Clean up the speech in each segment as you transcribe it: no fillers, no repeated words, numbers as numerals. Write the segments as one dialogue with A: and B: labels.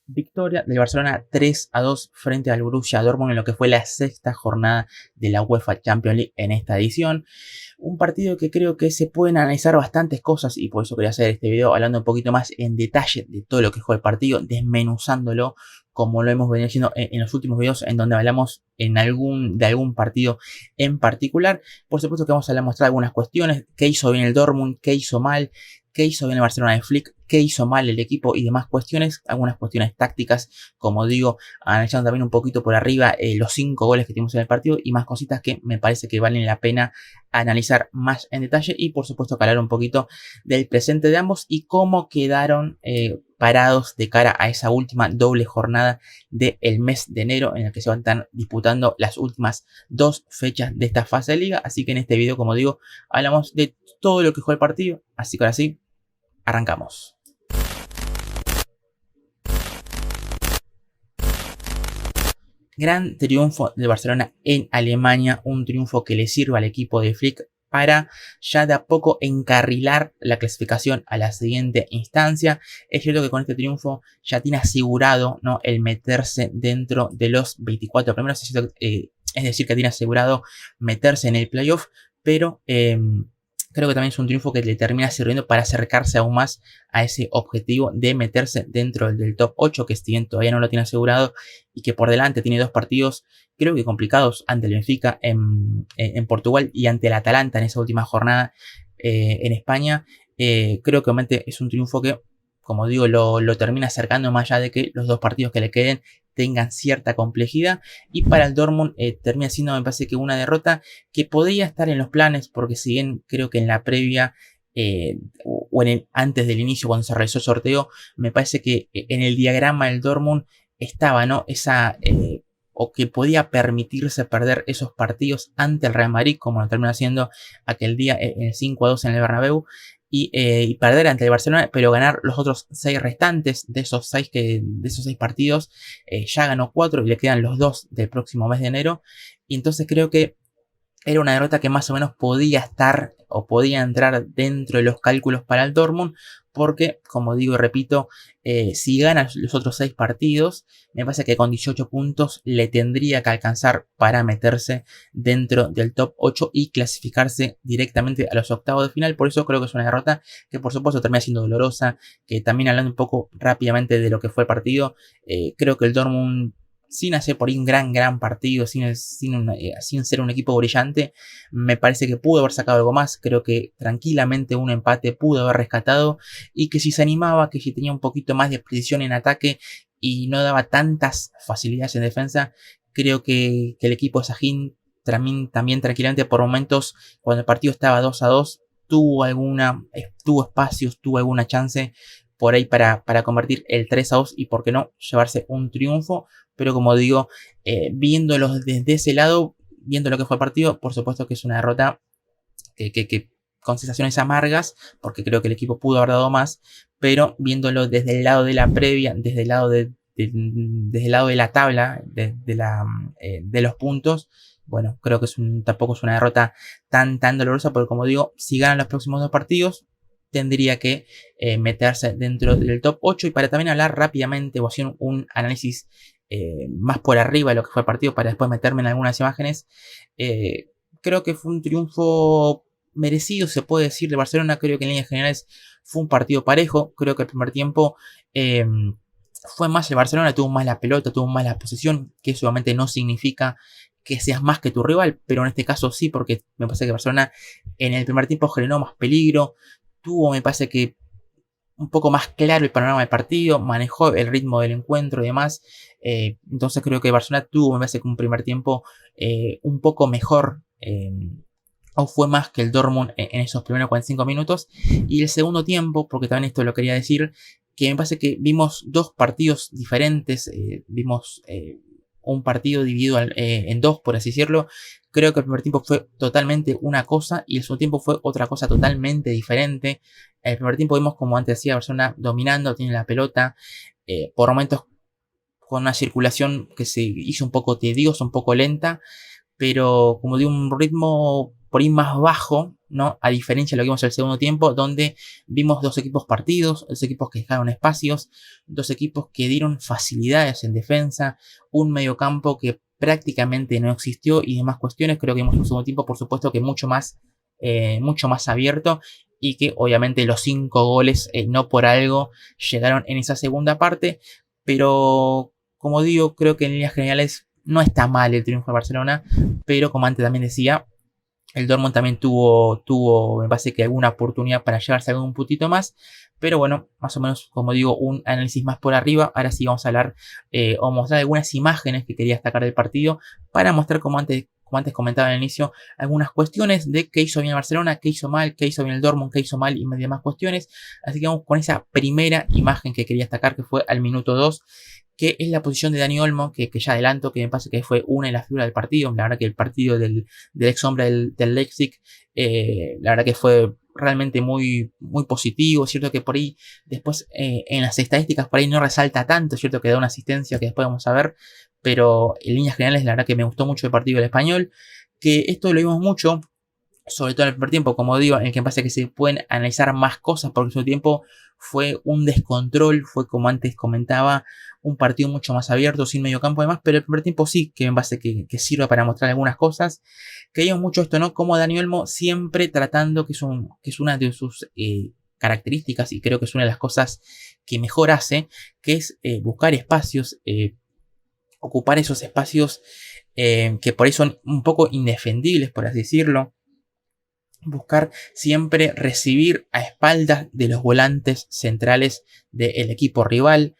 A: Victoria del Barcelona 3-2 frente al Borussia Dortmund en lo que fue la sexta jornada de la UEFA Champions League en esta edición. Un partido que creo que se pueden analizar bastantes cosas y por eso quería hacer este video hablando un poquito más en detalle de todo lo que fue el partido, desmenuzándolo como lo hemos venido haciendo en los últimos videos en donde hablamos de algún partido en particular. Por supuesto que vamos a mostrar algunas cuestiones, qué hizo bien el Dortmund, qué hizo mal, qué hizo bien el Barcelona de Flick, qué hizo mal el equipo y demás cuestiones, algunas cuestiones tácticas, como digo, analizando también un poquito por arriba los 5 goles que tuvimos en el partido y más cositas que me parece que valen la pena analizar más en detalle y por supuesto que hablar un poquito del presente de ambos y cómo quedaron parados de cara a esa última doble jornada del mes de enero en la que se van a estar disputando las últimas 2 fechas de esta fase de liga. Así que en este video, como digo, hablamos de todo lo que fue el partido, así que ahora sí, arrancamos. Gran triunfo de Barcelona en Alemania, un triunfo que le sirve al equipo de Flick para ya de a poco encarrilar la clasificación a la siguiente instancia. Es cierto que con este triunfo ya tiene asegurado, ¿no?, el meterse dentro de los 24 primeros, es decir, que tiene asegurado meterse en el playoff, pero creo que también es un triunfo que le termina sirviendo para acercarse aún más a ese objetivo de meterse dentro del top 8, que si bien todavía no lo tiene asegurado y que por delante tiene 2 partidos creo que complicados ante el Benfica en Portugal y ante el Atalanta en esa última jornada en España. Creo que obviamente es un triunfo que, como digo, lo termina acercando más allá de que los 2 partidos que le queden tengan cierta complejidad. Y para el Dortmund termina siendo, me parece que una derrota que podría estar en los planes, porque si bien creo que en la previa o antes del inicio cuando se realizó el sorteo, me parece que en el diagrama del Dortmund estaba, ¿no?, esa o que podía permitirse perder esos partidos ante el Real Madrid, como lo terminó haciendo aquel día en el 5-2 en el Bernabéu, y perder ante el Barcelona, pero ganar los otros 6 restantes de esos 6 partidos. Ya ganó 4 y le quedan los 2 del próximo mes de enero, y entonces creo que era una derrota que más o menos podía estar o podía entrar dentro de los cálculos para el Dortmund, porque, como digo y repito, si gana los otros 6 partidos, me parece que con 18 puntos le tendría que alcanzar para meterse dentro del top 8 y clasificarse directamente a los octavos de final. Por eso creo que es una derrota que por supuesto termina siendo dolorosa, que también hablando un poco rápidamente de lo que fue el partido, creo que el Dortmund, sin hacer por ahí un gran partido, sin ser un equipo brillante, me parece que pudo haber sacado algo más. Creo que tranquilamente un empate pudo haber rescatado y que si se animaba, que si tenía un poquito más de precisión en ataque y no daba tantas facilidades en defensa, creo que el equipo de Sahin también tranquilamente por momentos, cuando el partido estaba 2-2, tuvo espacios, tuvo alguna chance por ahí para convertir el 3-2 y por qué no llevarse un triunfo. Pero como digo, viéndolo desde ese lado, viendo lo que fue el partido, por supuesto que es una derrota que con sensaciones amargas, porque creo que el equipo pudo haber dado más, pero viéndolo desde el lado de la previa, desde el lado desde el lado de la tabla, de los puntos, bueno, creo que tampoco es una derrota tan dolorosa, porque como digo, si ganan los próximos 2 partidos, tendría que meterse dentro del top 8. Y para también hablar rápidamente o hacer un análisis más por arriba de lo que fue el partido para después meterme en algunas imágenes, creo que fue un triunfo merecido, se puede decir, de Barcelona. Creo que en líneas generales fue un partido parejo. Creo que el primer tiempo fue más el Barcelona, tuvo más la pelota, tuvo más la posesión, que eso obviamente no significa que seas más que tu rival, pero en este caso sí, porque me parece que Barcelona en el primer tiempo generó más peligro, tuvo, me parece que un poco más claro el panorama del partido, manejó el ritmo del encuentro y demás. Entonces creo que Barcelona tuvo, me parece que un primer tiempo un poco mejor, o fue más que el Dortmund en esos primeros 45 minutos. Y el segundo tiempo, porque también esto lo quería decir, que me parece que vimos 2 partidos diferentes, vimos un partido dividido en 2, por así decirlo. Creo que el primer tiempo fue totalmente una cosa y el segundo tiempo fue otra cosa totalmente diferente. El primer tiempo vimos, como antes decía, Barcelona dominando, tiene la pelota, por momentos con una circulación que se hizo un poco tediosa, un poco lenta, pero como de un ritmo por ahí más bajo, ¿no? A diferencia de lo que vimos en el segundo tiempo, donde vimos dos equipos partidos, dos equipos que dejaron espacios, dos equipos que dieron facilidades en defensa, un mediocampo que prácticamente no existió y demás cuestiones. Creo que vimos un segundo tiempo, por supuesto, que mucho más abierto, y que obviamente los 5 goles no por algo llegaron en esa segunda parte, pero como digo, creo que en líneas generales no está mal el triunfo de Barcelona, pero como antes también decía, el Dortmund también tuvo, me parece que alguna oportunidad para llevarse algún puntito más. Pero bueno, más o menos, como digo, un análisis más por arriba. Ahora sí vamos a hablar o mostrar algunas imágenes que quería destacar del partido, para mostrar, como antes comentaba al inicio, algunas cuestiones de qué hizo bien el Barcelona, qué hizo mal, qué hizo bien el Dortmund, qué hizo mal y demás cuestiones. Así que vamos con esa primera imagen que quería destacar, que fue al minuto 2, que es la posición de Dani Olmo, que ya adelanto, que me parece que fue una de las figuras del partido. La verdad que el partido del ex hombre del Leipzig, la verdad que fue realmente muy, muy positivo. Es cierto que por ahí después en las estadísticas por ahí no resalta tanto, es cierto que da una asistencia que después vamos a ver, pero en líneas generales la verdad que me gustó mucho el partido del español, que esto lo vimos mucho, sobre todo en el primer tiempo, como digo, en el que me parece que se pueden analizar más cosas, porque en su tiempo fue un descontrol, fue, como antes comentaba, un partido mucho más abierto, sin medio campo y demás, pero el primer tiempo sí que me parece que sirve para mostrar algunas cosas. Creíamos mucho esto, ¿no? Como Dani Olmo siempre tratando, que es una de sus características, y creo que es una de las cosas que mejor hace, que es buscar espacios, ocupar esos espacios que por ahí son un poco indefendibles, por así decirlo. Buscar siempre recibir a espaldas de los volantes centrales del equipo rival.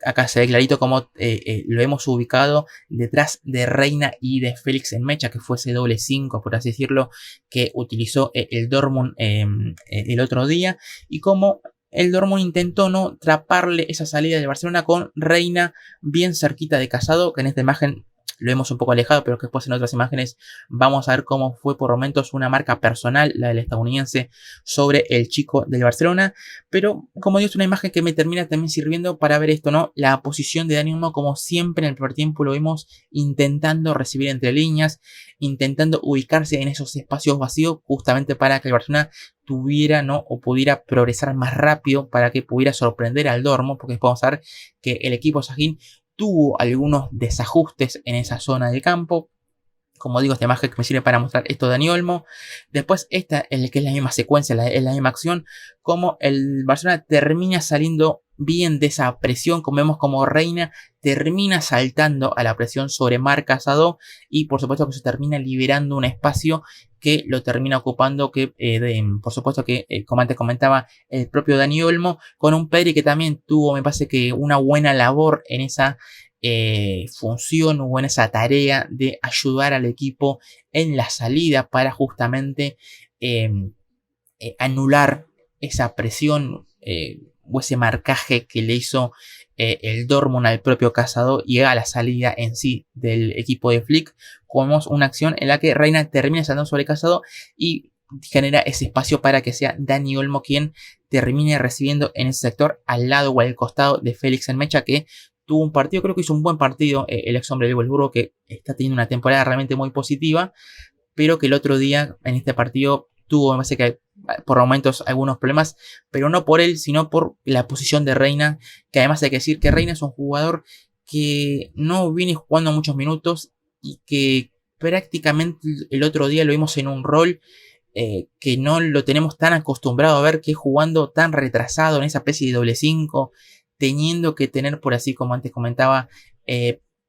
A: Acá se ve clarito cómo lo hemos ubicado detrás de Reina y de Félix Nmecha, que fue ese doble 5, por así decirlo, que utilizó el Dortmund el otro día, y cómo el Dortmund intentó no traparle esa salida de Barcelona con Reina bien cerquita de Casado, que en esta imagen lo hemos un poco alejado, pero que después en otras imágenes vamos a ver cómo fue por momentos una marca personal, la del estadounidense, sobre el chico del Barcelona. Pero como digo, es una imagen que me termina también sirviendo para ver esto, ¿no? La posición de Dani Olmo, como siempre en el primer tiempo lo vimos intentando recibir entre líneas, intentando ubicarse en esos espacios vacíos, justamente para que el Barcelona tuviera, ¿no? O pudiera progresar más rápido, para que pudiera sorprender al Dortmund, porque podemos ver que el equipo Sajín tuvo algunos desajustes en esa zona del campo. Como digo, esta imagen que me sirve para mostrar esto de Dani Olmo. Después esta, que es la misma secuencia, es la misma acción, como el Barcelona termina saliendo bien de esa presión, como vemos como Reina termina saltando a la presión sobre Marc Casado, y por supuesto que se termina liberando un espacio que lo termina ocupando, que por supuesto que, como antes comentaba, el propio Dani Olmo, con un Pedri que también tuvo, me parece que una buena labor en esa función o en esa tarea de ayudar al equipo en la salida, para justamente anular esa presión o ese marcaje que le hizo el Dortmund al propio Casado, y a la salida en sí del equipo de Flick. Como vemos, una acción en la que Reina termina saltando sobre Casado y genera ese espacio para que sea Dani Olmo quien termine recibiendo en ese sector, al lado o al costado de Félix Nmecha, que tuvo un partido, creo que hizo un buen partido, el ex hombre de Wolfsburgo, que está teniendo una temporada realmente muy positiva, pero que el otro día en este partido tuvo, me parece que por momentos, algunos problemas, pero no por él, sino por la posición de Reina, que además hay que decir que Reina es un jugador que no viene jugando muchos minutos, y que prácticamente el otro día lo vimos en un rol que no lo tenemos tan acostumbrado a ver, que es jugando tan retrasado en esa especie de doble 5, teniendo que tener, por así como antes comentaba,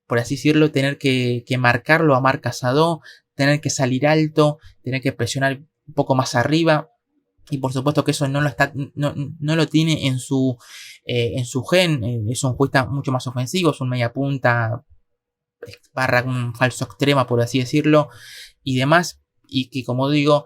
A: por así decirlo, tener que marcarlo a Marc Casado, tener que salir alto, tener que presionar un poco más arriba. Y por supuesto que eso no lo tiene en su gen. Es un jugador mucho más ofensivo, es un media punta barra un falso extrema, por así decirlo, y demás. Y que, como digo,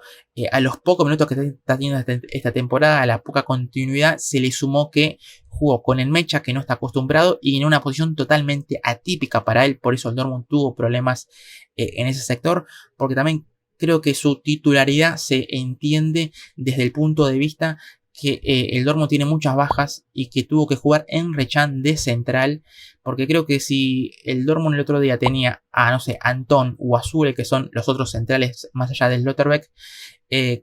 A: a los pocos minutos que está teniendo esta temporada, a la poca continuidad, se le sumó que jugó con el Mecha, que no está acostumbrado, y en una posición totalmente atípica para él. Por eso el Dortmund tuvo problemas en ese sector, porque también creo que su titularidad se entiende desde el punto de vista que el Dortmund tiene muchas bajas, y que tuvo que jugar en Rechan de central, porque creo que si el Dortmund el otro día tenía a, no sé, Anton o Azule, que son los otros centrales más allá del Schlotterbeck,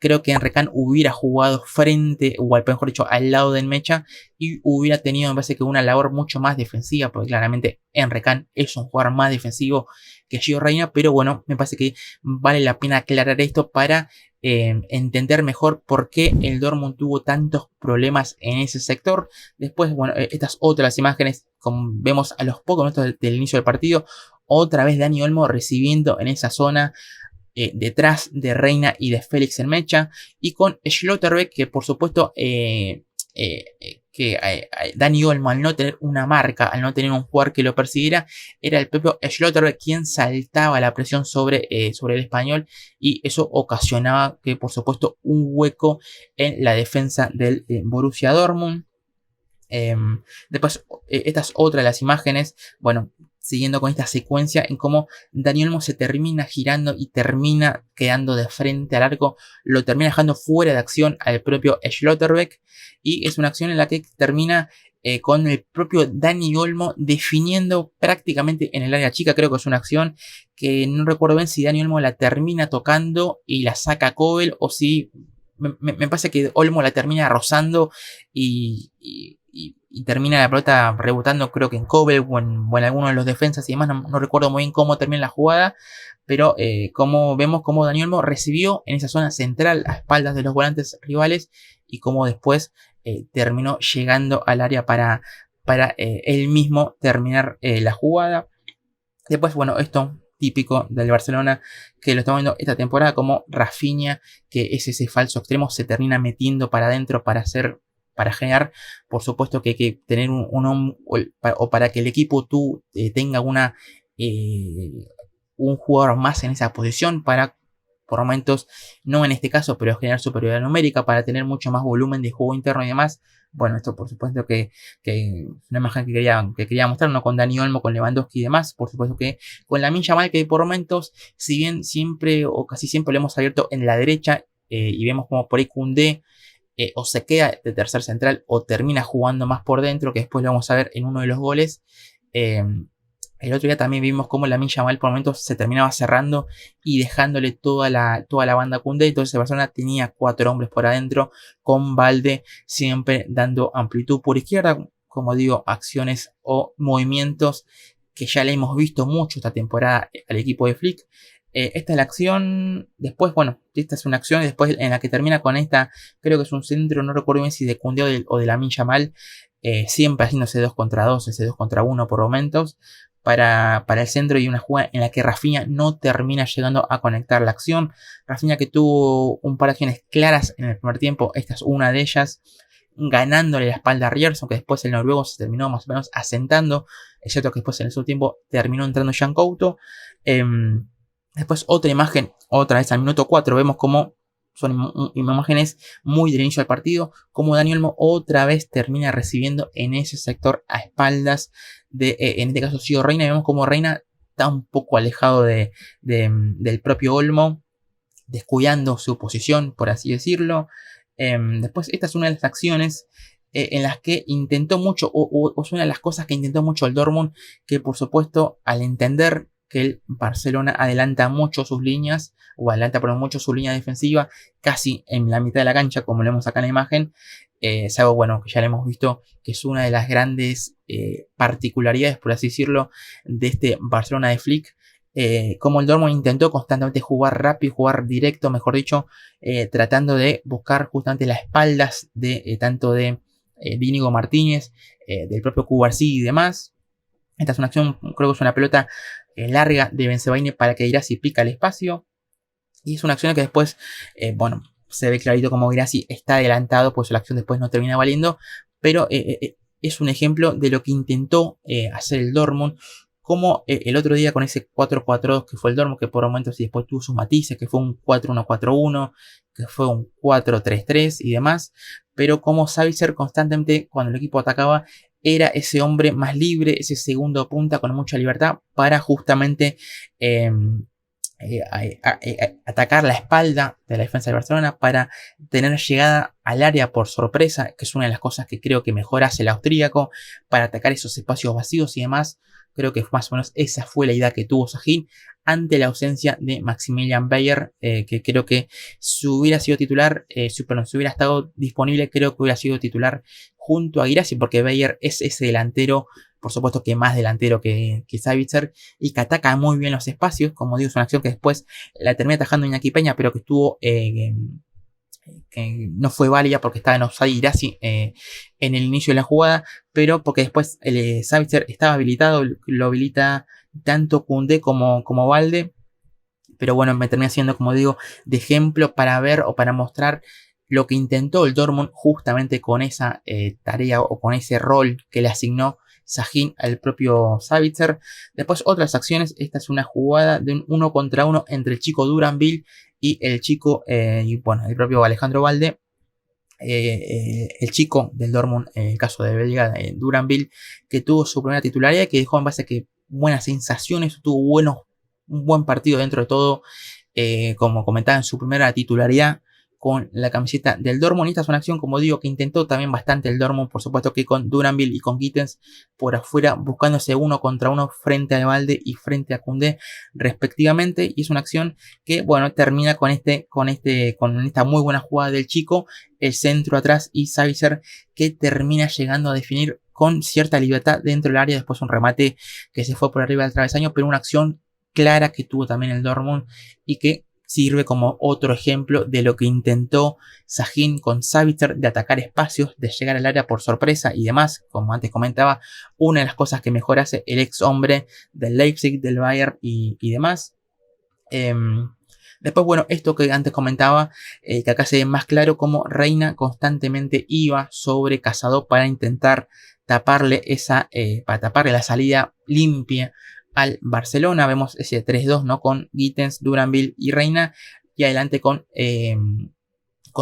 A: creo que Enrecan hubiera jugado frente, o mejor dicho, al lado del Mecha, y hubiera tenido, me parece que una labor mucho más defensiva, porque claramente Enrecan es un jugador más defensivo que Gio Reyna, pero bueno, me parece que vale la pena aclarar esto para entender mejor por qué el Dortmund tuvo tantos problemas en ese sector. Después, bueno, estas otras imágenes, como vemos a los pocos minutos del inicio del partido, otra vez Dani Olmo recibiendo en esa zona detrás de Reina y de Félix en mecha, y con Schlotterbeck, que por supuesto Dani Olmo, al no tener una marca, al no tener un jugador que lo persiguiera, era el propio Schlotterbeck quien saltaba la presión sobre el español, y eso ocasionaba que por supuesto un hueco en la defensa del Borussia Dortmund. Después, estas otras las imágenes, bueno, siguiendo con esta secuencia en cómo Dani Olmo se termina girando y termina quedando de frente al arco, lo termina dejando fuera de acción al propio Schlotterbeck, y es una acción en la que termina con el propio Dani Olmo definiendo prácticamente en el área chica. Creo que es una acción que no recuerdo bien si Dani Olmo la termina tocando y la saca a Kobel, o si me parece que Olmo la termina rozando y termina la pelota rebotando, creo que en Kobel o en alguno de los defensas y demás. No recuerdo muy bien cómo termina la jugada, pero como vemos cómo Dani Olmo recibió en esa zona central a espaldas de los volantes rivales, y cómo después terminó llegando al área para él mismo terminar la jugada. Después, bueno, esto típico del Barcelona, que lo estamos viendo esta temporada, como Rafinha, que es ese falso extremo, se termina metiendo para adentro para generar, por supuesto, que hay que tener o para que el equipo tenga un jugador más en esa posición, para por momentos, no en este caso, pero generar superioridad numérica, para tener mucho más volumen de juego interno y demás. Bueno, esto por supuesto que es una imagen que quería mostrar, ¿no? Con Dani Olmo, con Lewandowski y demás. Por supuesto que con Lamine Yamal, que por momentos, si bien siempre o casi siempre lo hemos abierto en la derecha, y vemos como por ahí Koundé o se queda de tercer central o termina jugando más por dentro, que después lo vamos a ver en uno de los goles. El otro día también vimos cómo Lamine Yamal por momentos se terminaba cerrando y dejándole toda la banda a Koundé. Entonces Barcelona tenía 4 hombres por adentro, con Balde siempre dando amplitud por izquierda. Como digo, acciones o movimientos que ya le hemos visto mucho esta temporada al equipo de Flick. Esta es la acción. Después, bueno, esta es una acción después en la que termina con esta, creo que es un centro, no recuerdo bien si de Koundé o de Lamine Yamal, siempre haciéndose 2 contra 2, ese 2 contra 1 por momentos, para el centro, y una jugada en la que Rafinha no termina llegando a conectar la acción. Rafinha, que tuvo un par de acciones claras en el primer tiempo, esta es una de ellas, ganándole la espalda a Rierson, que después el noruego se terminó más o menos asentando, es cierto que después en el segundo tiempo terminó entrando Jan Couto. Después otra imagen, otra vez al minuto 4, vemos como son imágenes muy del inicio del partido, como Dani Olmo otra vez termina recibiendo en ese sector a espaldas de, en este caso, Gio Reyna. Vemos como Reina está un poco alejado del propio Olmo, descuidando su posición, por así decirlo. Después, esta es una de las acciones en las que intentó mucho, o es una de las cosas que intentó mucho el Dortmund, que por supuesto, al entender que el Barcelona adelanta mucho sus líneas, o adelanta por mucho su línea defensiva, casi en la mitad de la cancha, como lo vemos acá en la imagen. Es algo, bueno, que ya lo hemos visto, que es una de las grandes particularidades, por así decirlo, de este Barcelona de Flick. Como el Dortmund intentó constantemente jugar rápido, jugar directo, mejor dicho, tratando de buscar justamente las espaldas de tanto de Íñigo Martínez, del propio Cubarsí y demás. Esta es una acción, creo que es una pelota larga de Bensebaini para que Guirassy pica el espacio. Y es una acción que después, bueno, se ve clarito como Guirassy está adelantado, pues la acción después no termina valiendo. Pero es un ejemplo de lo que intentó hacer el Dortmund. Como el otro día con ese 4-4-2 que fue el Dortmund, que por momentos y después tuvo sus matices, que fue un 4-1-4-1, que fue un 4-3-3 y demás. Pero como Sabitzer constantemente, cuando el equipo atacaba, era ese hombre más libre, ese segundo punta con mucha libertad para justamente atacar la espalda de la defensa de Barcelona para tener llegada al área por sorpresa, que es una de las cosas que creo que mejor hace el austríaco, para atacar esos espacios vacíos y demás. Creo que más o menos esa fue la idea que tuvo Sahin ante la ausencia de Maximilian Bayer, que creo que si hubiera sido titular, si hubiera estado disponible, creo que hubiera sido titular junto a Guirassy, porque Bayer es ese delantero, por supuesto que más delantero que Sabitzer, y que ataca muy bien los espacios. Como digo, es una acción que después la termina atajando Iñaki Peña, pero que estuvo que no fue válida porque estaba en offside Guirassy en el inicio de la jugada, pero porque después Sabitzer estaba habilitado, lo habilita tanto Koundé como Balde, pero bueno, me termina siendo, como digo, de ejemplo para ver o para mostrar lo que intentó el Dortmund justamente con esa tarea o con ese rol que le asignó Sahin al propio Sabitzer. Después otras acciones, esta es una jugada de un 1 contra 1 entre el chico Duranville y el chico, el propio Alejandro Balde. El chico del Dortmund, en el caso de Belga, Duranville, que tuvo su primera titularidad, que dejó en base a que buenas sensaciones, tuvo un buen partido dentro de todo, como comentaba en su primera titularidad con la camiseta del Dortmund. Y esta es una acción, como digo, que intentó también bastante el Dortmund, por supuesto que con Duranville y con Gittens por afuera, buscándose 1 contra 1 frente a Balde y frente a Koundé respectivamente. Y es una acción que, bueno, termina con esta muy buena jugada del chico, el centro atrás y Sabitzer, que termina llegando a definir con cierta libertad dentro del área. Después un remate que se fue por arriba del travesaño, pero una acción clara que tuvo también el Dortmund y que sirve como otro ejemplo de lo que intentó Sahin con Sabitzer, de atacar espacios, de llegar al área por sorpresa y demás. Como antes comentaba, una de las cosas que mejor hace el ex hombre del Leipzig, del Bayern y demás. Después, bueno, esto que antes comentaba, que acá se ve más claro cómo Reina constantemente iba sobre Casado para intentar taparle para taparle la salida limpia al Barcelona. Vemos ese 3-2, ¿no? Con Gittens, Duranville y Reina, y adelante con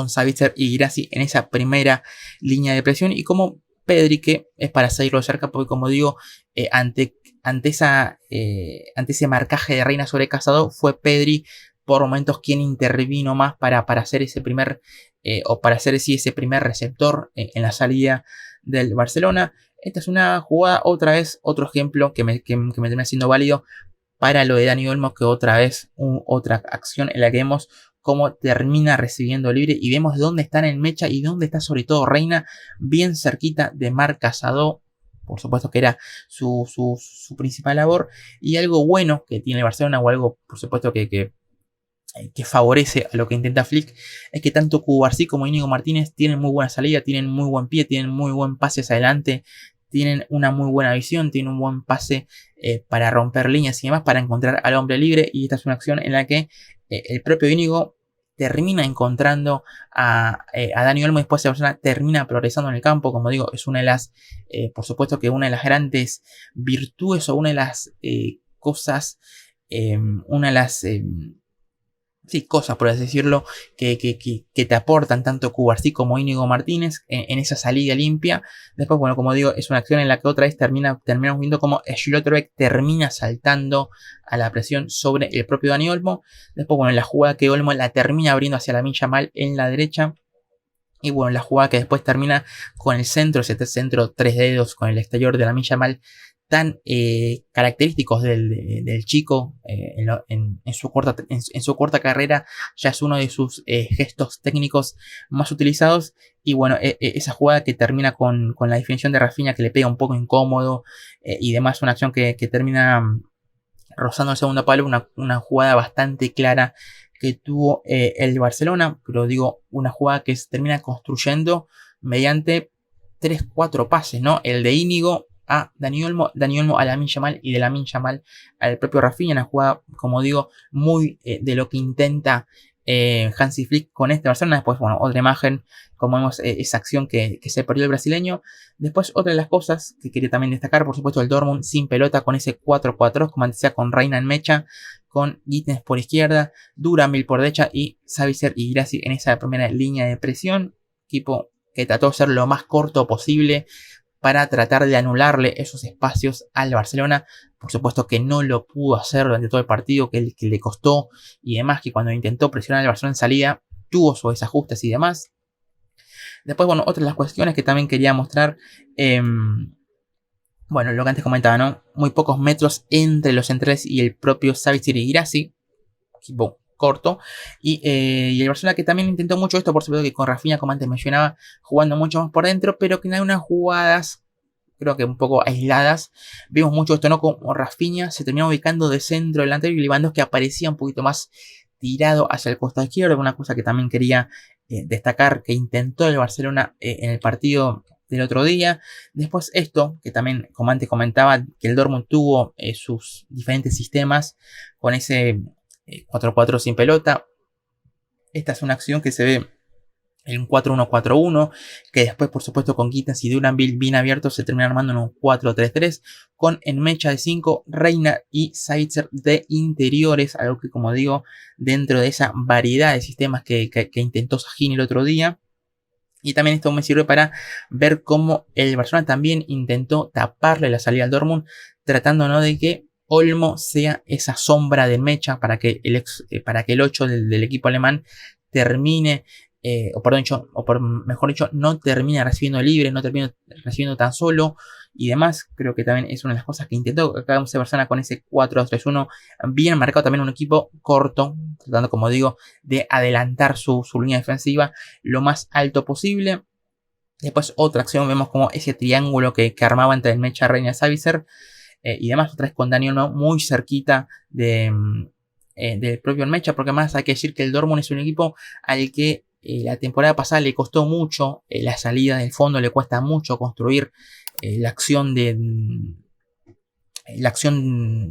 A: Sabitzer y Guirassy en esa primera línea de presión, y como Pedri, que es para seguirlo cerca, porque como digo, ante ese marcaje de Reina sobre Casado, fue Pedri por momentos quien intervino más para hacer ese primer ese primer receptor en la salida del Barcelona. Esta es una jugada, otra vez, otro ejemplo que me termina siendo válido para lo de Dani Olmo, que otra vez otra acción en la que vemos cómo termina recibiendo libre y vemos dónde está en el mecha y dónde está sobre todo Reina, bien cerquita de Marc Casado. Por supuesto que era su principal labor, y algo bueno que tiene el Barcelona, o algo por supuesto que favorece a lo que intenta Flick, es que tanto Cubarsí como Íñigo Martínez tienen muy buena salida, tienen muy buen pie, tienen muy buen pase hacia adelante, tienen una muy buena visión, tienen un buen pase para romper líneas y demás, para encontrar al hombre libre. Y esta es una acción en la que el propio Íñigo termina encontrando a Dani Olmo, y después esa persona termina progresando en el campo. Como digo, es una de las, por supuesto que una de las grandes virtudes, o una de las cosas, una de las cosas, por así decirlo, que te aportan tanto Cubarsí como Íñigo Martínez en esa salida limpia. Después, bueno, como digo, es una acción en la que otra vez terminamos viendo como Schlotterbeck termina saltando a la presión sobre el propio Dani Olmo. Después, bueno, la jugada que Olmo la termina abriendo hacia Lamine Yamal en la derecha. Y bueno, la jugada que después termina con el centro, ese centro 3 dedos con el exterior de Lamine Yamal, tan característicos del chico en su corta carrera. Ya es uno de sus gestos técnicos más utilizados. Y bueno, esa jugada que termina con la definición de Rafinha, que le pega un poco incómodo y demás, una acción que termina rozando el segundo palo, una jugada bastante clara que tuvo el Barcelona, pero digo, una jugada que se termina construyendo mediante 3-4 pases, ¿no? El de Íñigo a Dani Olmo a Lamine Yamal, y de Lamine Yamal al propio Rafinha. Una jugada, como digo, muy de lo que intenta Hansi Flick con este Barcelona. Después, bueno, otra imagen, como vemos, esa acción que se perdió el brasileño. Después, otra de las cosas que quería también destacar, por supuesto, el Dortmund sin pelota, con ese 4-4, como antes decía, con Reina en mecha, con Gittens por izquierda, Duranville por derecha y Sabitzer y Guirassy en esa primera línea de presión. Equipo que trató de ser lo más corto posible para tratar de anularle esos espacios al Barcelona. Por supuesto que no lo pudo hacer durante todo el partido, que le costó y demás, que cuando intentó presionar al Barcelona en salida tuvo sus desajustes y demás. Después, bueno, otras de las cuestiones que también quería mostrar, bueno, lo que antes comentaba, ¿no? Muy pocos metros entre los centrales y el propio Savitzer y Guirassy, equipo corto, y el Barcelona que también intentó mucho esto, por supuesto que con Rafinha, como antes mencionaba, jugando mucho más por dentro, pero que en algunas jugadas, creo que un poco aisladas, vimos mucho esto, ¿no? Como Rafinha se terminó ubicando de centro delantero y Lewandowski aparecía un poquito más tirado hacia el costado izquierdo, una cosa que también quería destacar que intentó el Barcelona en el partido del otro día. Después esto, que también como antes comentaba, que el Dortmund tuvo sus diferentes sistemas con ese 4-4 sin pelota. Esta es una acción que se ve en un 4-1-4-1, que después por supuesto con Gittens y Duranville bien abiertos se termina armando en un 4-3-3 con Nmecha de 5, Reina y Savitzer de interiores, algo que como digo dentro de esa variedad de sistemas que intentó Sahin el otro día. Y también esto me sirve para ver cómo el Barcelona también intentó taparle la salida al Dortmund, tratando, ¿no?, de que Olmo sea esa sombra de Mecha para que el 8 del equipo alemán termine, mejor dicho, no termine recibiendo libre, no termine recibiendo tan solo y demás. Creo que también es una de las cosas que intentó acá Barcelona con ese 4-2-3-1, bien marcado, también un equipo corto, tratando, como digo, de adelantar su línea defensiva lo más alto posible. Después otra acción, vemos como ese triángulo que armaba entre el Mecha, Reina, Savitzer y demás, otra vez con Dani Olmo muy cerquita del propio Mecha, porque además hay que decir que el Dortmund es un equipo al que la temporada pasada le costó mucho la salida del fondo, le cuesta mucho construir la acción,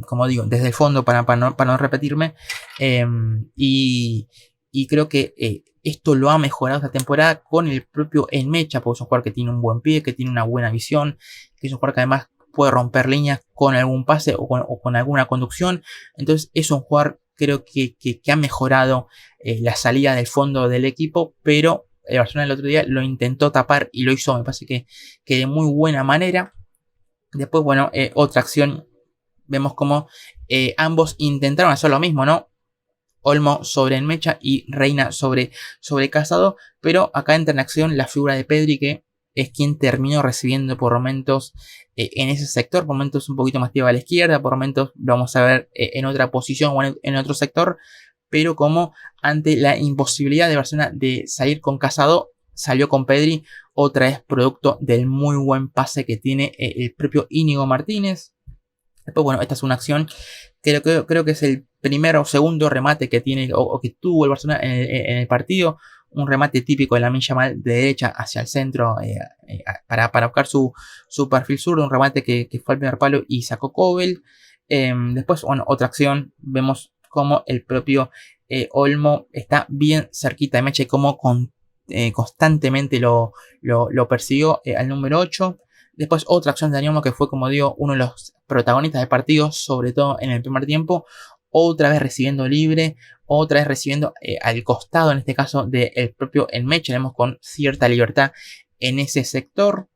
A: como digo, desde el fondo para no repetirme, y creo que esto lo ha mejorado esta temporada con el propio Nmecha, porque es un jugador que tiene un buen pie, que tiene una buena visión, que es un jugador que además puede romper líneas con algún pase o con alguna conducción. Entonces es un jugador, creo que ha mejorado la salida del fondo del equipo, pero el Barcelona el otro día lo intentó tapar y lo hizo, me parece que de muy buena manera. Después, bueno, otra acción, vemos como ambos intentaron hacer lo mismo, ¿no? Olmo sobre Nmecha y Reina sobre Casado, pero acá entra en acción la figura de Pedri, que es quien terminó recibiendo por momentos en ese sector, por momentos un poquito más tirado a la izquierda, por momentos lo vamos a ver en otra posición o en otro sector, pero como ante la imposibilidad de Barcelona de salir con Casado, salió con Pedri, otra vez producto del muy buen pase que tiene el propio Íñigo Martínez. Después, bueno, esta es una acción que creo que es el primer o segundo remate que tiene o que tuvo el Barcelona en el partido. Un remate típico de Lamine Yamal de derecha hacia el centro para buscar su perfil sur. Un remate que fue al primer palo y sacó Kobel. Después, bueno, otra acción. Vemos como el propio Olmo está bien cerquita de Mecha y como constantemente lo persiguió al número 8. Después otra acción de Dani Olmo que fue, como digo, uno de los protagonistas del partido, sobre todo en el primer tiempo. Otra vez recibiendo libre, otra vez recibiendo al costado, en este caso del propio Nmecha, vemos con cierta libertad en ese sector.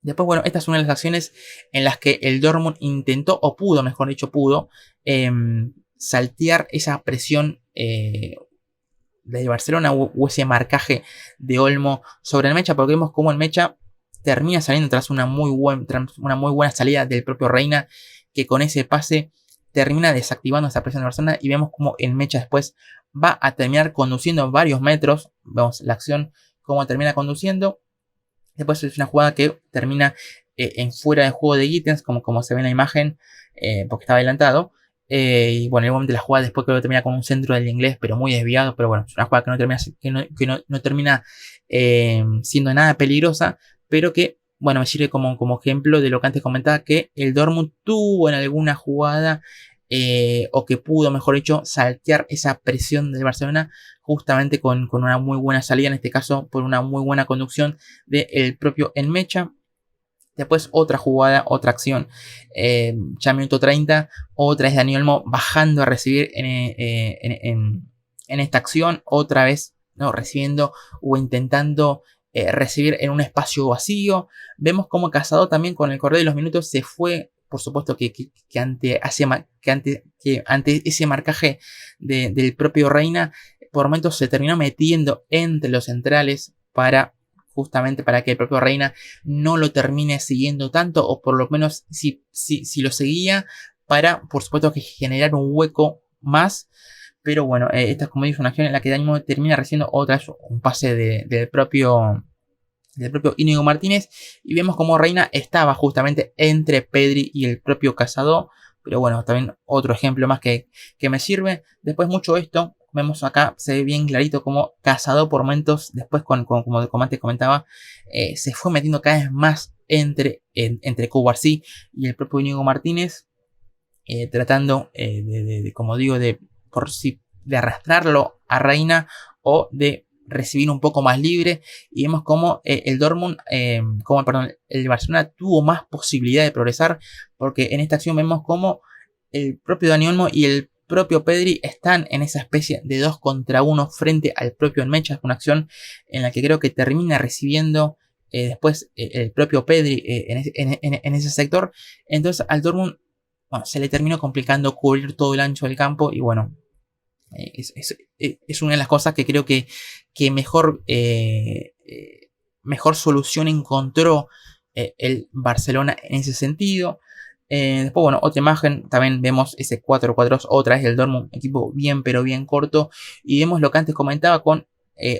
A: Después, bueno, esta es una de las acciones en las que el Dortmund intentó, o pudo, mejor dicho, saltear esa presión de Barcelona o ese marcaje de Olmo sobre el Mecha, porque vemos cómo el Mecha termina saliendo tras una muy buena salida del propio Reina, que con ese pase termina desactivando esa presión de Barcelona, y vemos como el Mecha después va a terminar conduciendo varios metros. Vemos la acción cómo termina conduciendo. Después es una jugada que termina en fuera de juego de Gittens, como se ve en la imagen, porque estaba adelantado. Y bueno, igualmente la jugada después creo que termina con un centro del inglés, pero muy desviado. Pero bueno, es una jugada que no termina siendo nada peligrosa, pero que, bueno, me sirve como ejemplo de lo que antes comentaba, que el Dortmund tuvo en alguna jugada, o que pudo, mejor dicho, saltear esa presión del Barcelona, justamente con una muy buena salida, en este caso por una muy buena conducción del propio Nmecha. Después otra jugada, otra acción, ya minuto 30, otra vez Dani Olmo bajando a recibir en esta acción, otra vez, ¿no?, recibiendo o intentando recibir en un espacio vacío. Vemos como Casado también con el correr de los minutos se fue, por supuesto que ante ese marcaje del propio Reina, por momentos se terminó metiendo entre los centrales justamente para que el propio Reina no lo termine siguiendo tanto, o por lo menos si lo seguía, para por supuesto que generar un hueco más. Pero bueno, esta es como dije una acción en la que Dani termina recibiendo otra vez un pase del propio Íñigo Martínez, y vemos como Reina estaba justamente entre Pedri y el propio Casado. Pero bueno, también otro ejemplo más que me sirve. Después mucho esto, vemos acá, se ve bien clarito como Casado por momentos, después como antes comentaba, se fue metiendo cada vez más entre Cubarsí y el propio Íñigo Martínez, tratando como digo, de arrastrarlo a Reina o de recibir un poco más libre. Y vemos como el Barcelona tuvo más posibilidad de progresar, porque en esta acción vemos como el propio Dani Olmo y el propio Pedri están en esa especie de 2 contra 1 frente al propio Nmecha. Es una acción en la que creo que termina recibiendo después el propio Pedri en ese sector. Entonces al Dortmund, bueno, se le terminó complicando cubrir todo el ancho del campo. Y bueno, es una de las cosas que creo que mejor solución encontró el Barcelona en ese sentido. Después, bueno, otra imagen, también vemos ese 4-4-2, otra vez el Dortmund, equipo bien pero bien corto. Y vemos lo que antes comentaba con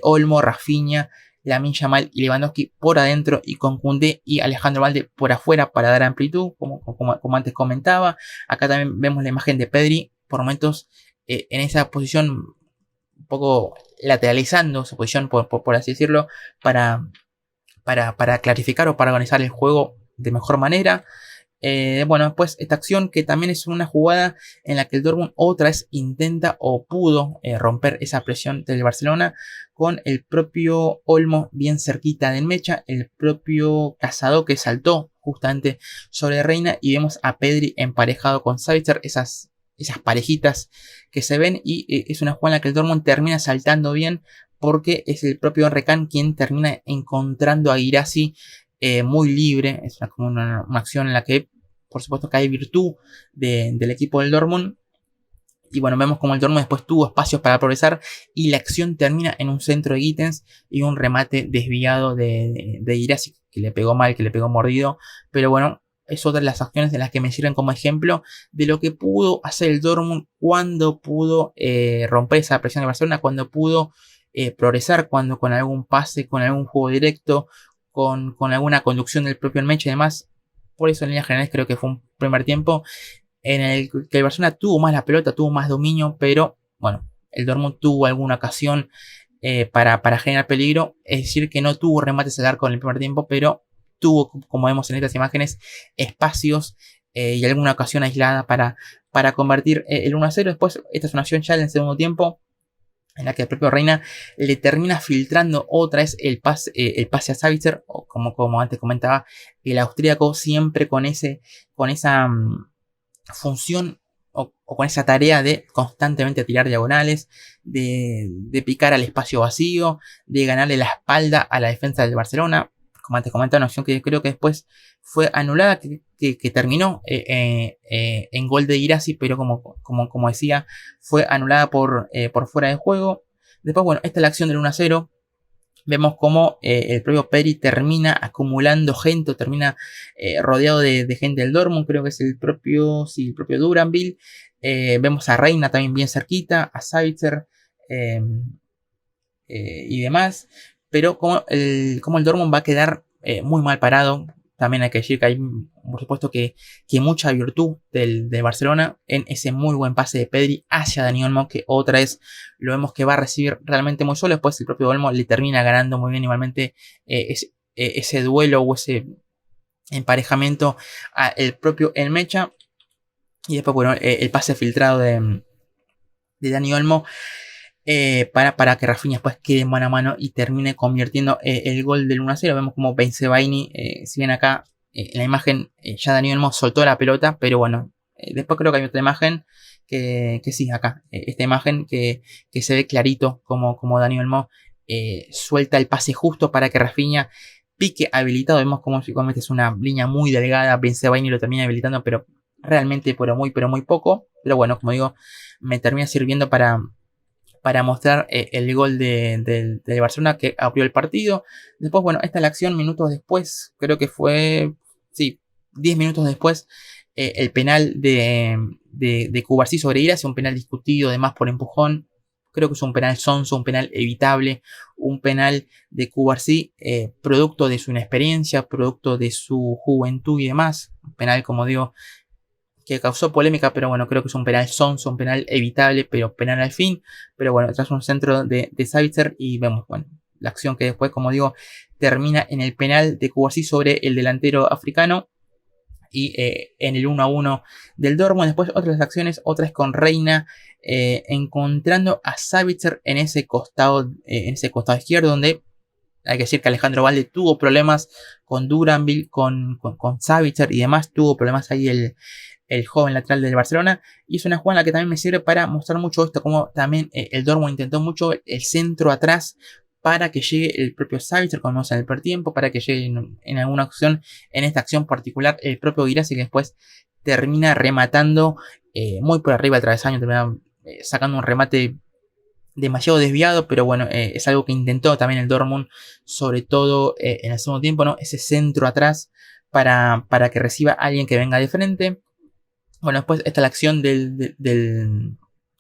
A: Olmo, Rafinha, Lamine Yamal y Lewandowski por adentro, y con Koundé y Alejandro Valde por afuera para dar amplitud, como antes comentaba. Acá también vemos la imagen de Pedri, por momentos en esa posición, un poco lateralizando su posición, por así decirlo, para clarificar o para organizar el juego de mejor manera. Bueno, después esta acción que también es una jugada en la que el Dortmund otra vez intenta o pudo romper esa presión del Barcelona, con el propio Olmo bien cerquita del Mecha, el propio Casado que saltó justamente sobre Reina, y vemos a Pedri emparejado con Savitzer, esas parejitas que se ven. Y es una jugada en la que el Dortmund termina saltando bien, porque es el propio Recan quien termina encontrando a Guirassy muy libre. Es una acción en la que por supuesto que hay virtud del equipo del Dortmund. Y bueno, vemos como el Dortmund después tuvo espacios para progresar, y la acción termina en un centro de Gittens y un remate desviado de Guirassy, que le pegó mal, que le pegó mordido. Pero bueno, es otra de las acciones de las que me sirven como ejemplo de lo que pudo hacer el Dortmund cuando pudo romper esa presión de Barcelona, cuando pudo progresar, cuando con algún pase, con algún juego directo, con alguna conducción del propio Nmecha y demás. Por eso en líneas generales creo que fue un primer tiempo en el que el Barcelona tuvo más la pelota, tuvo más dominio, pero bueno, el Dortmund tuvo alguna ocasión para generar peligro. Es decir, que no tuvo remates al arco en el primer tiempo, pero tuvo, como vemos en estas imágenes, espacios y alguna ocasión aislada para convertir el 1-0. Después, esta es una acción ya en el segundo tiempo, en la que el propio Reina le termina filtrando otra vez el pase a Savitzer, o como antes comentaba, el austríaco siempre con esa función o con esa tarea de constantemente tirar diagonales, de picar al espacio vacío, de ganarle la espalda a la defensa del Barcelona. Como antes comentaba, una acción que creo que después fue anulada, que terminó en gol de Guirassy, pero como decía, fue anulada por fuera de juego. Después, bueno, esta es la acción del 1-0. Vemos como el propio Pedri termina acumulando gente, termina rodeado de gente del Dortmund. Creo que es el propio Duranville. Vemos a Reina también bien cerquita, a Savitzer y demás. Pero como el Dortmund va a quedar muy mal parado. También hay que decir que hay, por supuesto, que mucha virtud del Barcelona en ese muy buen pase de Pedri hacia Dani Olmo, que otra vez lo vemos que va a recibir realmente muy solo. Después el propio Olmo le termina ganando muy bien igualmente ese duelo o ese emparejamiento al propio Nmecha. Y después, bueno, el pase filtrado de Dani Olmo para que Rafinha después quede mano a mano y termine convirtiendo el gol del 1-0. Vemos como Bensebaini, si bien acá en la imagen ya Dani Olmo soltó la pelota, pero bueno, después creo que hay otra imagen que sí, acá, esta imagen que se ve clarito como Dani Olmo suelta el pase justo para que Rafinha pique habilitado. Vemos como igualmente es una línea muy delgada. Bensebaini lo termina habilitando, pero realmente pero muy poco. Pero bueno, como digo, me termina sirviendo para mostrar el gol de Barcelona que abrió el partido. Después, bueno, esta es la acción minutos después. Creo que fue, sí, 10 minutos después. El penal de Cubarsí sobre Ira, es un penal discutido, además por empujón. Creo que es un penal sonso, un penal evitable, un penal de Cubarsí, producto de su inexperiencia, producto de su juventud y demás. Un penal, como digo, que causó polémica, pero bueno, creo que es un penal sonso, un penal evitable, pero penal al fin. Pero bueno, tras un centro de Sabitzer y vemos, bueno, la acción que después, como digo, termina en el penal de Cubarsí sobre el delantero africano. Y en el 1-1 del Dortmund. Después otras acciones, otras con Reina encontrando a Sabitzer en ese costado izquierdo, donde hay que decir que Alejandro Valde tuvo problemas con Duranville, con Sabitzer y demás. Tuvo problemas ahí el joven lateral del Barcelona. Y es una jugada en la que también me sirve para mostrar mucho esto, como también el Dortmund intentó mucho el centro atrás para que llegue el propio Sabitzer, como vemos en el primer tiempo, para que llegue en alguna acción, en esta acción particular, el propio Guirassy, que después termina rematando muy por arriba del travesaño, termina sacando un remate demasiado desviado, pero bueno, es algo que intentó también el Dortmund, sobre todo en el segundo tiempo, ¿no? Ese centro atrás para que reciba a alguien que venga de frente. Bueno, después está la acción del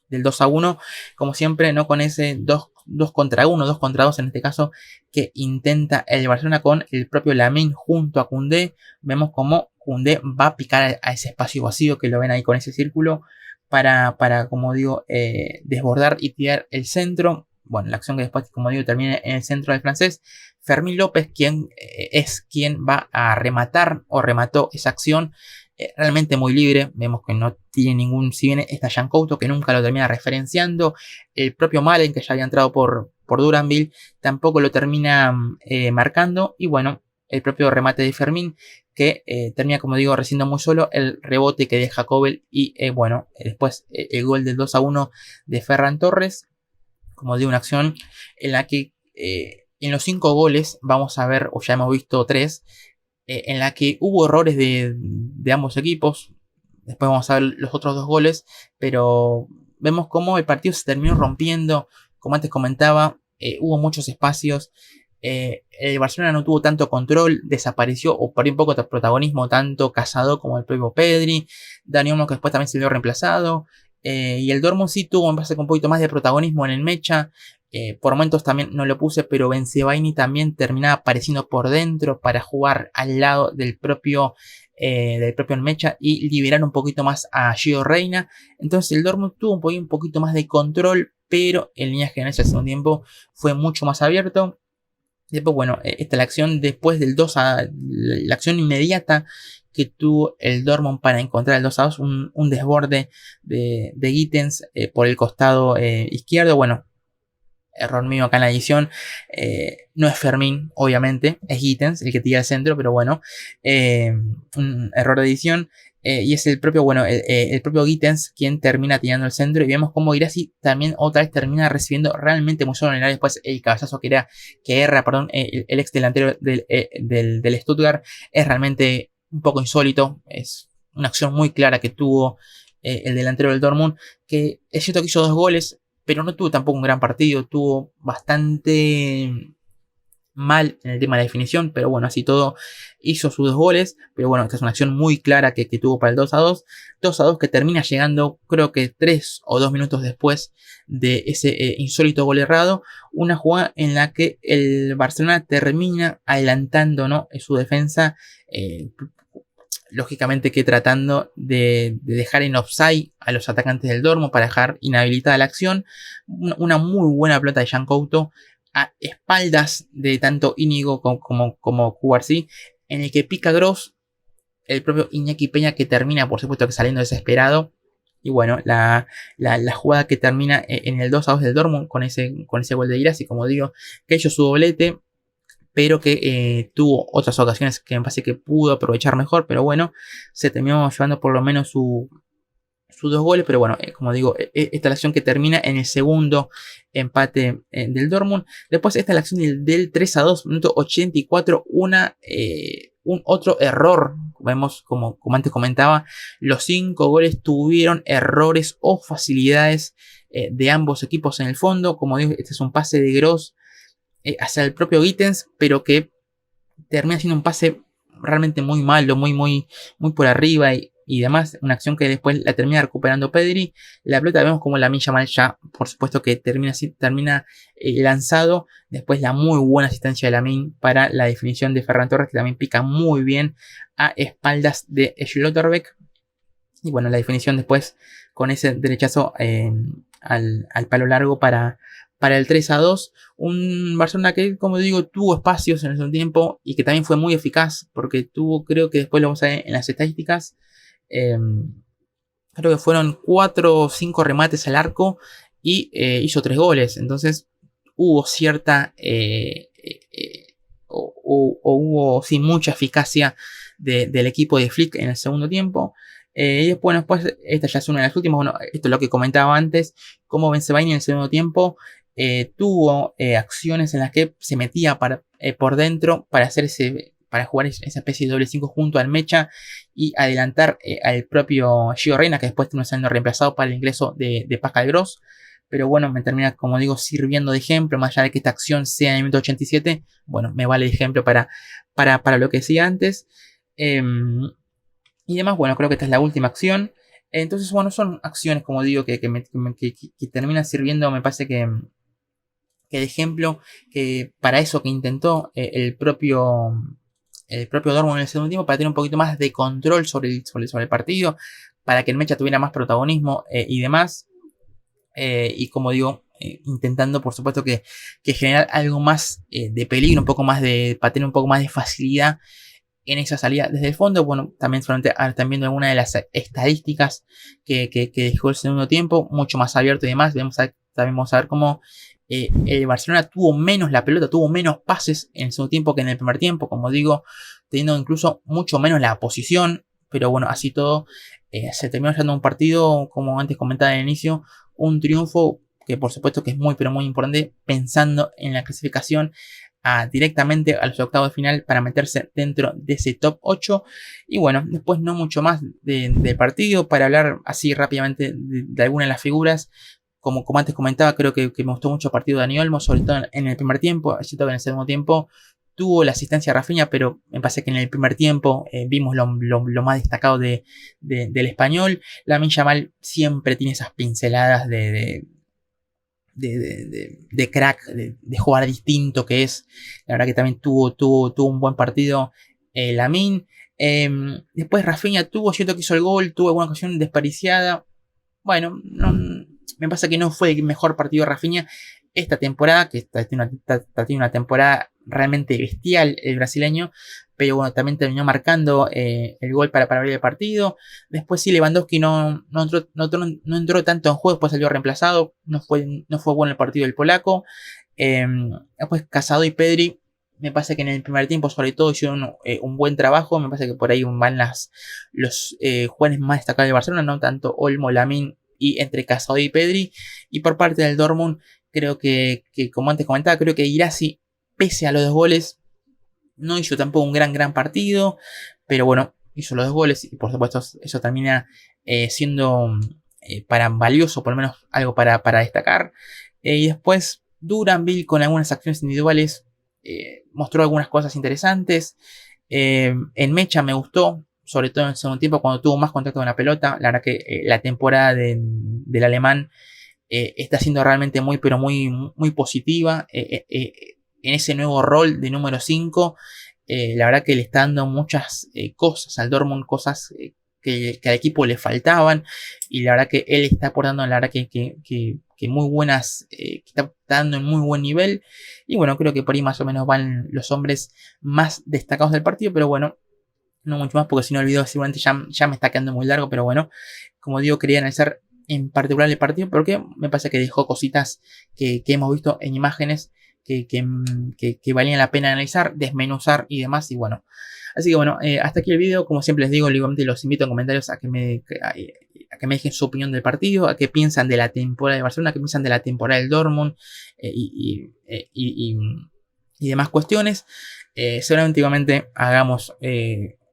A: 2-1, como siempre, no con ese 2 contra 1, 2 contra 2 en este caso, que intenta el Barcelona con el propio Lamine junto a Koundé. Vemos como Koundé va a picar a ese espacio vacío que lo ven ahí con ese círculo para como digo, desbordar y tirar el centro. Bueno, la acción que después, como digo, termina en el centro del francés. Fermín López, quien es quien va a rematar o remató esa acción. Realmente muy libre, vemos que no tiene ningún, si bien está Jan Couto que nunca lo termina referenciando, el propio Malen que ya había entrado por Duranville tampoco lo termina marcando, y bueno, el propio remate de Fermín que termina, como digo, recibiendo muy solo el rebote que deja Kobel y bueno, después el gol del 2-1 de Ferran Torres. Como digo, una acción en la que en los 5 goles vamos a ver, o ya hemos visto 3, en la que hubo errores de ambos equipos. Después vamos a ver los otros 2 goles, pero vemos cómo el partido se terminó rompiendo. Como antes comentaba, hubo muchos espacios. El Barcelona no tuvo tanto control, desapareció o perdió un poco de protagonismo tanto Casado como el propio Pedri. Dani Olmo, que después también se vio reemplazado. Y el Dortmund sí tuvo, me parece, un poquito más de protagonismo en el mecha. Por momentos también no lo puse, pero Bensebaini también terminaba apareciendo por dentro para jugar al lado del propio Mecha y liberar un poquito más a Gio Reina. Entonces el Dortmund tuvo un poquito más de control, pero en líneas generales el segundo tiempo fue mucho más abierto. Después, bueno, esta es la acción después del 2-, la acción inmediata que tuvo el Dortmund para encontrar el 2-2, un desborde de Gittens por el costado izquierdo. Bueno, error mío acá en la edición, no es Fermín, obviamente, es Gittens el que tira el centro, pero bueno, un error de edición. Y es el propio, bueno, el propio Gittens quien termina tirando el centro, y vemos como Guirassy también otra vez termina recibiendo realmente muy solo en el área. Después el cabezazo que erra, perdón, el ex delantero del Stuttgart, es realmente un poco insólito. Es una acción muy clara que tuvo el delantero del Dortmund, que es cierto que hizo 2 goles, pero no tuvo tampoco un gran partido. Tuvo bastante mal en el tema de la definición, pero bueno, así todo hizo sus 2 goles. Pero bueno, esta es una acción muy clara que tuvo para el 2-2. 2-2 que termina llegando, creo que 3 o 2 minutos después de ese insólito gol errado. Una jugada en la que el Barcelona termina adelantando, ¿no?, en su defensa. Lógicamente que tratando de dejar en offside a los atacantes del Dortmund para dejar inhabilitada la acción. Una muy buena pelota de Jan Couto a espaldas de tanto Íñigo como Cubarsí, en el que pica Gross, el propio Iñaki Peña, que termina por supuesto que saliendo desesperado. Y bueno, la jugada que termina en el 2-2 del Dortmund con ese gol de Guirassy, como digo, que hizo su doblete, pero que tuvo otras ocasiones que me parece que pudo aprovechar mejor, pero bueno, se terminó llevando por lo menos su sus 2 goles, pero bueno, como digo, esta es la acción que termina en el segundo empate del Dortmund. Después esta es la acción del 3-2, minuto 84, un otro error. Vemos, como antes comentaba, los 5 goles tuvieron errores o facilidades de ambos equipos en el fondo. Como digo, este es un pase de Gross hacia el propio Gittens, pero que termina siendo un pase realmente muy malo, muy por arriba y demás. Una acción que después la termina recuperando Pedri. La pelota vemos como Lamine Yamal ya, por supuesto que termina lanzado. Después la muy buena asistencia de Lamine para la definición de Ferran Torres, que también pica muy bien a espaldas de Schlotterbeck. Y bueno, la definición después con ese derechazo al palo largo para el 3-2. Un Barcelona que, como digo, tuvo espacios en ese tiempo y que también fue muy eficaz, porque tuvo, creo que después lo vamos a ver en las estadísticas, creo que fueron 4 o 5 remates al arco y hizo 3 goles. Entonces hubo cierta hubo sí, mucha eficacia del equipo de Flick en el segundo tiempo. Y después, esta ya es una de las últimas. Bueno, esto es lo que comentaba antes, como Bensebaini en el segundo tiempo tuvo acciones en las que se metía por dentro para jugar esa especie de doble 5 junto al Mecha y adelantar al propio Gio Reyna, que después terminó siendo reemplazado para el ingreso de Pascal Gross. Pero bueno, me termina, como digo, sirviendo de ejemplo, más allá de que esta acción sea en el minuto 87. Bueno, me vale de ejemplo para lo que decía antes. Y demás, bueno, creo que esta es la última acción. Entonces, bueno, son acciones, como digo, que terminan sirviendo, me parece que de ejemplo, que para eso que intentó el propio Dortmund en el segundo tiempo, para tener un poquito más de control sobre el partido, para que el Mecha tuviera más protagonismo y demás. Y como digo, intentando por supuesto que generar algo más de peligro, para tener un poco más de facilidad en esa salida desde el fondo. Bueno, también solamente están viendo algunas de las estadísticas que dejó el segundo tiempo, mucho más abierto y demás. También vamos a ver cómo el Barcelona tuvo menos la pelota, tuvo menos pases en el segundo tiempo que en el primer tiempo, como digo, teniendo incluso mucho menos la posición. Pero bueno, así todo se terminó llevando un partido, como antes comentaba al inicio, un triunfo que por supuesto que es muy pero muy importante, pensando en la clasificación directamente a los octavos de final para meterse dentro de ese top 8. Y bueno, después no mucho más del partido, para hablar así rápidamente de algunas de las figuras. Como antes comentaba, creo que me gustó mucho el partido de Dani Olmo, sobre todo en el primer tiempo. Es cierto que en el segundo tiempo tuvo la asistencia de Rafinha, pero me parece que en el primer tiempo vimos lo más destacado del español. Lamine Yamal siempre tiene esas pinceladas de crack, de jugar distinto que es. La verdad que también tuvo un buen partido Lamine. Después Rafinha siento que hizo el gol, tuvo alguna ocasión desperdiciada. Bueno, me pasa que no fue el mejor partido de Rafinha esta temporada, que tiene una temporada realmente bestial el brasileño, pero bueno, también terminó marcando el gol para abrir el partido. Después sí, Lewandowski no entró tanto en juego, después salió reemplazado, no fue bueno el partido del polaco. Después Casado y Pedri, me parece que en el primer tiempo sobre todo hicieron un buen trabajo. Me parece que por ahí van los jugadores más destacados de Barcelona, no tanto Olmo, Lamine y entre Casado y Pedri. Y por parte del Dortmund, creo que como antes comentaba, creo que Guirassy, pese a los 2 goles, no hizo tampoco un gran partido, pero bueno, hizo los 2 goles y por supuesto eso termina siendo valioso, por lo menos algo para destacar. Y después Duranville, con algunas acciones individuales, mostró algunas cosas interesantes. En Mecha me gustó, sobre todo en el segundo tiempo, cuando tuvo más contacto con la pelota. La verdad que la temporada del alemán está siendo realmente muy positiva en ese nuevo rol de número 5. La verdad que le está dando muchas cosas al Dortmund, cosas que al equipo le faltaban, y la verdad que él está aportando, la verdad que muy buenas, que está dando en muy buen nivel. Y bueno, creo que por ahí más o menos van los hombres más destacados del partido, pero bueno, no mucho más, porque si no el video seguramente ya me está quedando muy largo. Pero bueno, como digo, quería analizar en particular el partido porque me parece que dejó cositas que hemos visto en imágenes que valía la pena analizar, desmenuzar y demás. Y bueno, así que bueno, hasta aquí el video. Como siempre les digo, igualmente los invito en comentarios a que me dejen su opinión del partido, a qué piensan de la temporada de Barcelona, a qué piensan de la temporada del Dortmund y demás cuestiones. Seguramente igualmente hagamos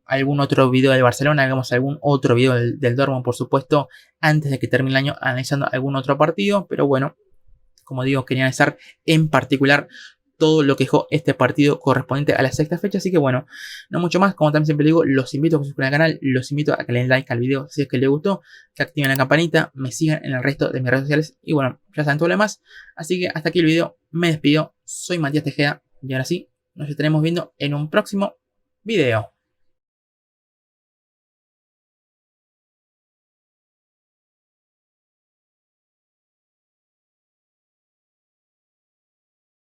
A: algún otro video de Barcelona, hagamos algún otro video del Dortmund, por supuesto, antes de que termine el año, analizando algún otro partido. Pero bueno, como digo, quería analizar en particular todo lo que dejó este partido correspondiente a la sexta fecha. Así que bueno, no mucho más. Como también siempre digo, los invito a que se suscriban al canal, los invito a que le den like al video si es que les gustó, que activen la campanita, me sigan en el resto de mis redes sociales y bueno, ya saben todo lo demás. Así que hasta aquí el video, me despido, soy Matías Tejeda y ahora sí, nos estaremos viendo en un próximo video.